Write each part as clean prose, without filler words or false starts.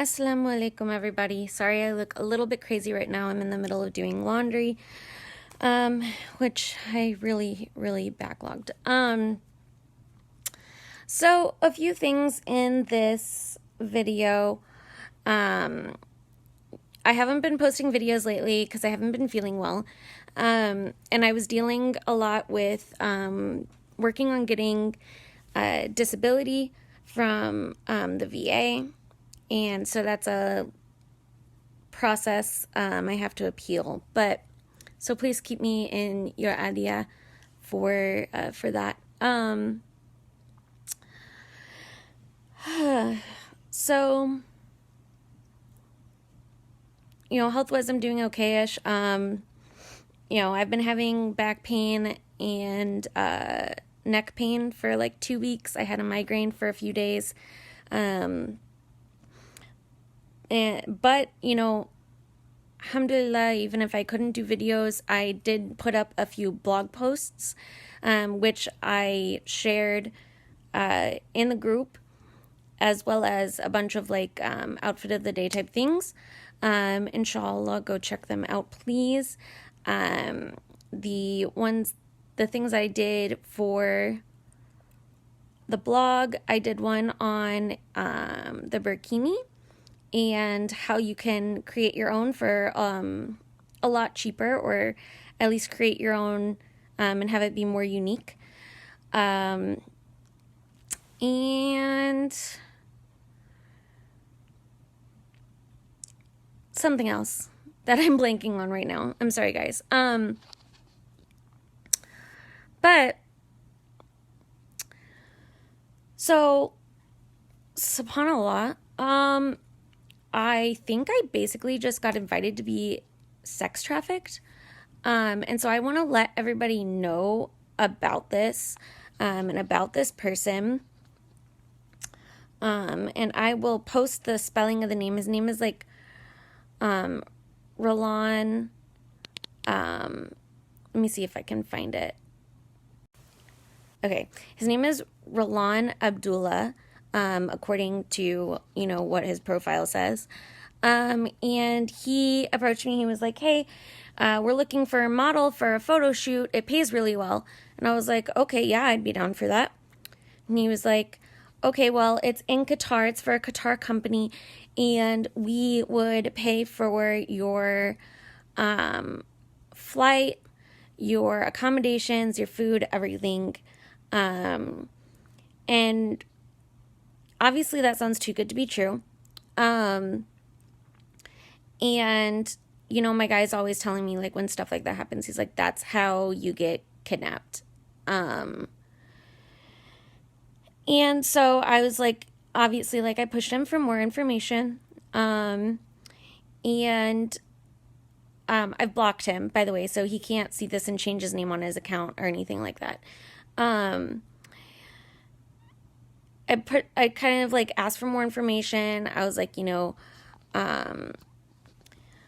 Assalamu alaikum, everybody. Sorry I look a little bit crazy right now. I'm in the middle of doing laundry, which I really backlogged. So a few things in this video. I haven't been posting videos lately because I haven't been feeling well. And I was dealing a lot with working on getting disability from the VA. And so that's a process I have to appeal. But so please keep me in your idea for that. So, health-wise, I'm doing okay-ish. I've been having back pain and neck pain for like 2 weeks. I had a migraine for a few days. But alhamdulillah, even if I couldn't do videos, I did put up a few blog posts, which I shared in the group, as well as a bunch of like outfit of the day type things. Inshallah, go check them out, please. The things I did for the blog, I did one on the burkini and how you can create your own for a lot cheaper, or at least create your own and have it be more unique. And something else that I'm blanking on right now. I'm sorry, guys. But so subhanallah, I think I basically just got invited to be sex trafficked. And so I want to let everybody know about this, and about this person. And I will post the spelling of the name. His name is like, Rayhan, let me see if I can find it. Okay. His name is Rayhan Abdullah. According to, what his profile says. And he approached me. He was like, hey, we're looking for a model for a photo shoot. It pays really well. And I was like, okay, yeah, I'd be down for that. And he was like, okay, well, it's in Qatar. It's for a Qatar company. And we would pay for your flight, your accommodations, your food, everything. And obviously that sounds too good to be true. And, my guy's always telling me, like, when stuff like that happens, he's like, that's how you get kidnapped. And so I was like, obviously, like, I pushed him for more information. And I've blocked him, by the way, so he can't see this and change his name on his account or anything like that. I kind of like asked for more information. I was like,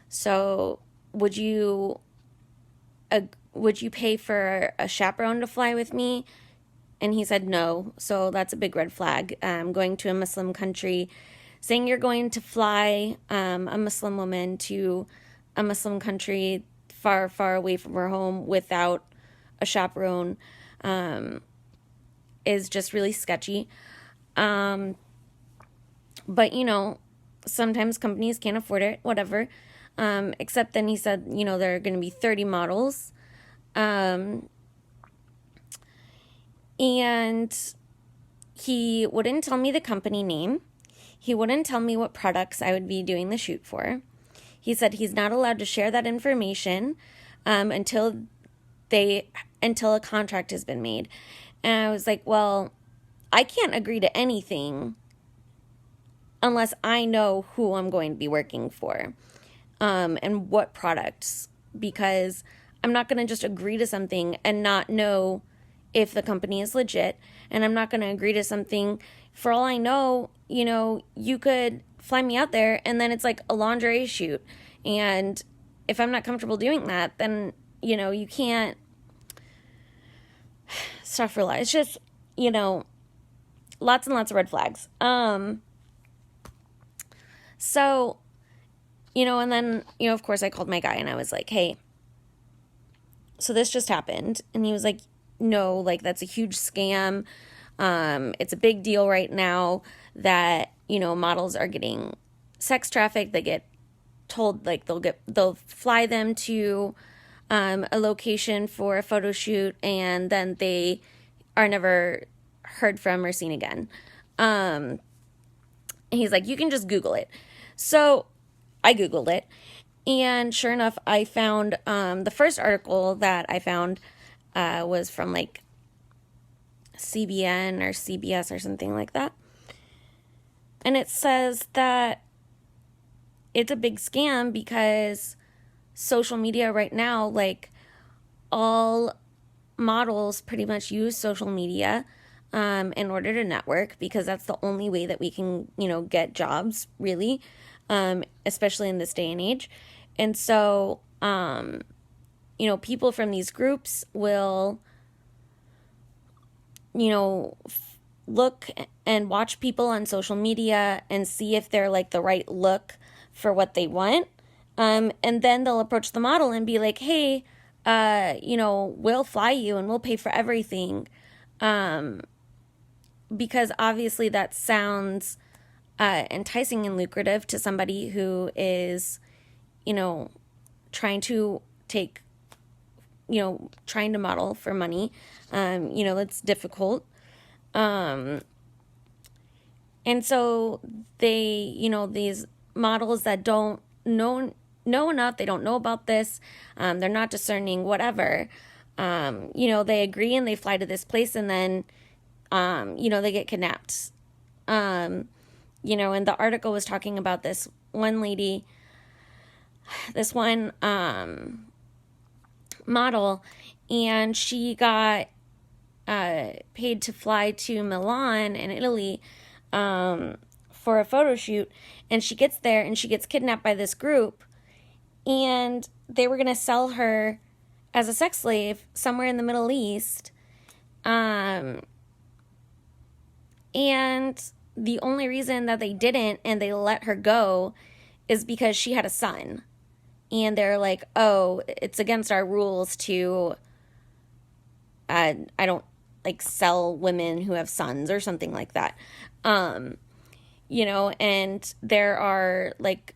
so would you pay for a chaperone to fly with me? And he said no. So that's a big red flag. Going to a Muslim country, saying you're going to fly a Muslim woman to a Muslim country far, far away from her home without a chaperone is just really sketchy. But sometimes companies can't afford it, whatever. Except then he said, there are going to be 30 models. And he wouldn't tell me the company name. He wouldn't tell me what products I would be doing the shoot for. He said he's not allowed to share that information, until a contract has been made. And I was like, well, I can't agree to anything unless I know who I'm going to be working for, and what products, because I'm not going to just agree to something and not know if the company is legit. And I'm not going to agree to something, for all I know, you could fly me out there and then it's like a lingerie shoot. And if I'm not comfortable doing that, then, you can't. Astaghfirullah. It's just, lots and lots of red flags. So, and then, of course I called my guy and I was like, hey, so this just happened. And he was like, no, like that's a huge scam. It's a big deal right now that, models are getting sex trafficked. They get told like they'll fly them to a location for a photo shoot and then they are never heard from or seen again. And he's like, you can just Google it. So I Googled it. And sure enough, I found the first article that I found was from like CBN or CBS or something like that. And it says that it's a big scam because social media right now, like all models pretty much use social media in order to network because that's the only way that we can, get jobs really, especially in this day and age. And so, people from these groups will, look and watch people on social media and see if they're like the right look for what they want. And then they'll approach the model and be like, hey, we'll fly you and we'll pay for everything. Because obviously that sounds enticing and lucrative to somebody who is, trying to trying to model for money. It's difficult. And so they, these models that don't know enough, they don't know about this, they're not discerning, whatever, they agree and they fly to this place and then, they get kidnapped. And the article was talking about this one lady, this one model, and she got paid to fly to Milan in Italy for a photo shoot, and she gets there and she gets kidnapped by this group, and they were going to sell her as a sex slave somewhere in the Middle East, and the only reason that they didn't and they let her go is because she had a son. And they're like, oh, it's against our rules to, I don't like sell women who have sons or something like that. And there are like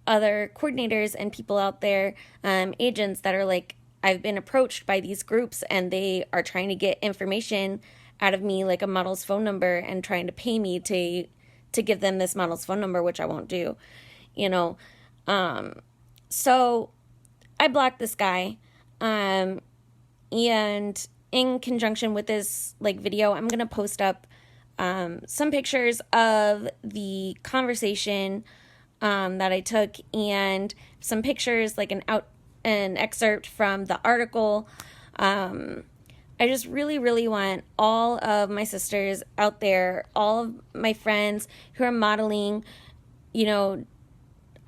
other coordinators and people out there, agents that are like, I've been approached by these groups and they are trying to get information out of me, like a model's phone number, and trying to pay me to give them this model's phone number, which I won't do, So I blocked this guy, and in conjunction with this like video, I'm going to post up some pictures of the conversation that I took and some pictures, like an excerpt from the article. I just really, really want all of my sisters out there, all of my friends who are modeling,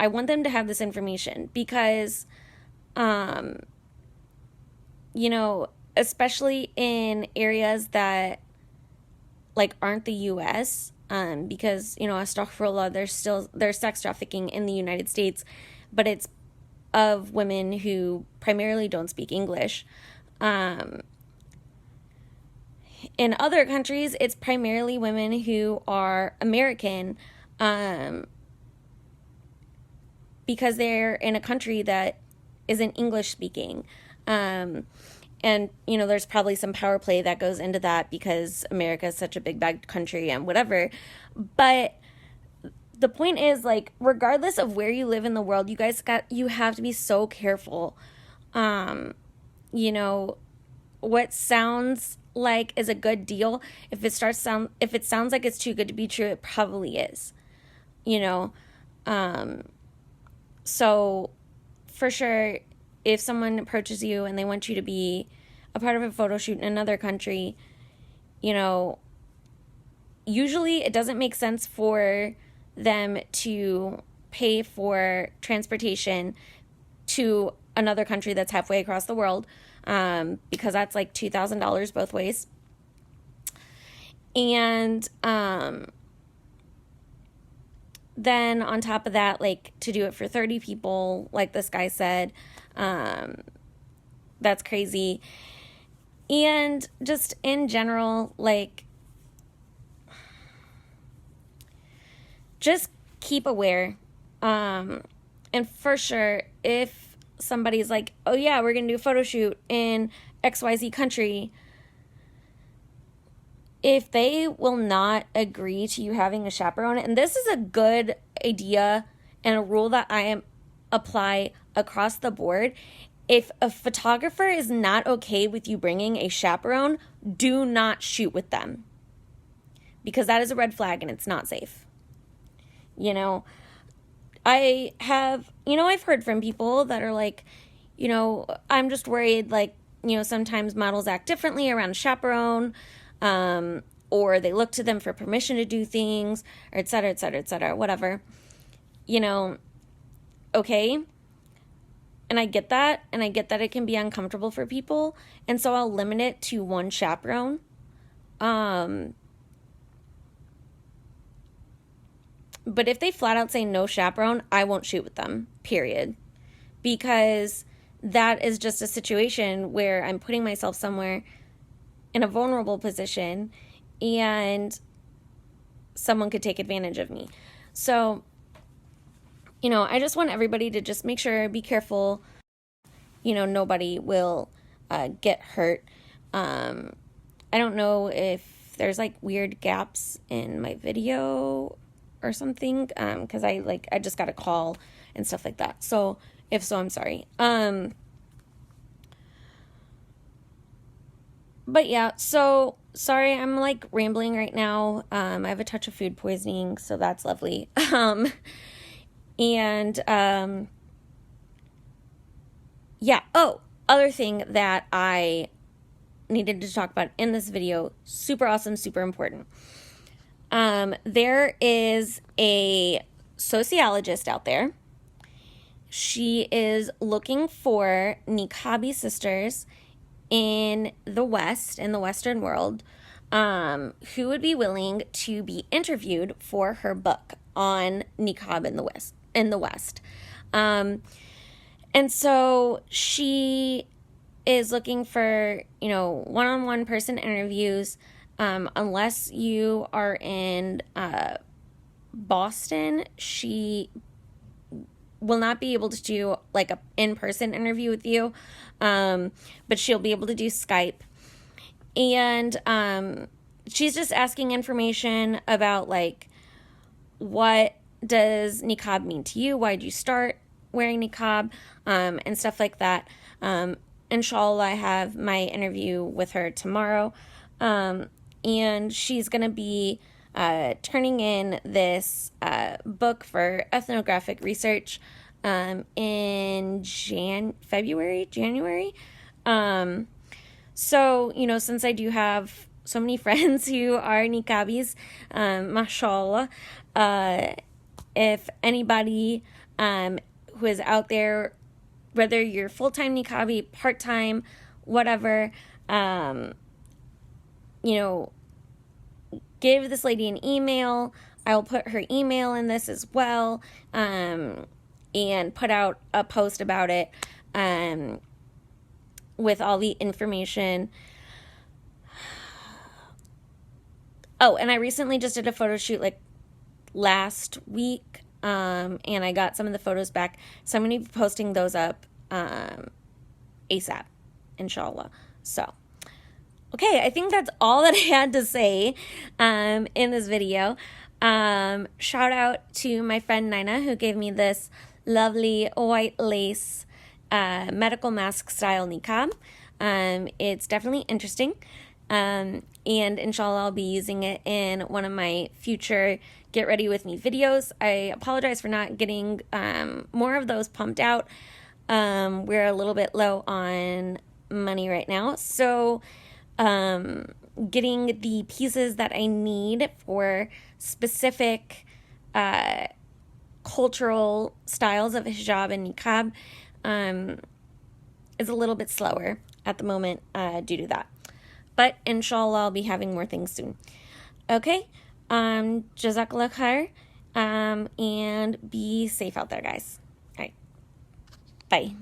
I want them to have this information because, especially in areas that like aren't the U.S., because, astaghfirullah, there's sex trafficking in the United States, but it's of women who primarily don't speak English. In other countries, it's primarily women who are American, because they're in a country that isn't English speaking. And, there's probably some power play that goes into that because America is such a big bad country and whatever. But the point is, like, regardless of where you live in the world, you have to be so careful. What sounds like is a good deal, if it sounds like it's too good to be true, it probably is. So for sure, if someone approaches you and they want you to be a part of a photo shoot in another country, usually it doesn't make sense for them to pay for transportation to another country that's halfway across the world, because that's like $2,000 both ways. And then on top of that, like, to do it for 30 people, like this guy said, that's crazy. And just in general, like, just keep aware. And for sure, if somebody's like, oh yeah, we're going to do a photo shoot in XYZ country, if they will not agree to you having a chaperone, and this is a good idea and a rule that I apply across the board, if a photographer is not okay with you bringing a chaperone, do not shoot with them, because that is a red flag and it's not safe. You know, I've heard from people that are like, you know, I'm just worried, like, you know, sometimes models act differently around a chaperone, or they look to them for permission to do things, or et cetera, et cetera, et cetera, whatever. You know, okay. And I get that, and I get that it can be uncomfortable for people, and so I'll limit it to one chaperone. But if they flat out say no chaperone, I won't shoot with them, period. Because that is just a situation where I'm putting myself somewhere in a vulnerable position and someone could take advantage of me. So, you know, I just want everybody to just make sure, be careful, you know, nobody will get hurt. I don't know if there's like weird gaps in my video or something, because I just got a call and stuff like that. So if so, I'm sorry. But yeah, so sorry, I'm like rambling right now. I have a touch of food poisoning, so that's lovely. Yeah. Oh, other thing that I needed to talk about in this video, super awesome, super important. There is a sociologist out there. She is looking for niqabi sisters in the West, in the Western world, who would be willing to be interviewed for her book on niqab in the West. And so she is looking for, you know, one-on-one person interviews, unless you are in Boston. She will not be able to do like a in-person interview with you, but she'll be able to do Skype. And she's just asking information about like, what does niqab mean to you? Why did you start wearing niqab? And stuff like that. Inshallah, I have my interview with her tomorrow. And she's going to be turning in this book for ethnographic research in January. So, you know, since I do have so many friends who are niqabis, mashallah, if anybody who is out there, whether you're full-time niqabi, part-time, whatever, you know, give this lady an email. I will put her email in this as well, and put out a post about it, with all the information. Oh, and I recently just did a photo shoot like last week, and I got some of the photos back, so I'm going to be posting those up ASAP, inshallah. So, okay, I think that's all that I had to say in this video. Shout out to my friend Nina, who gave me this lovely white lace medical mask style niqab. It's definitely interesting, and inshallah I'll be using it in one of my future Get Ready With Me videos. I apologize for not getting more of those pumped out. We're a little bit low on money right now, so getting the pieces that I need for specific cultural styles of hijab and niqab is a little bit slower at the moment due to that. But inshallah, I'll be having more things soon. Okay, Jazakallah khair, And be safe out there, guys. All right. Bye.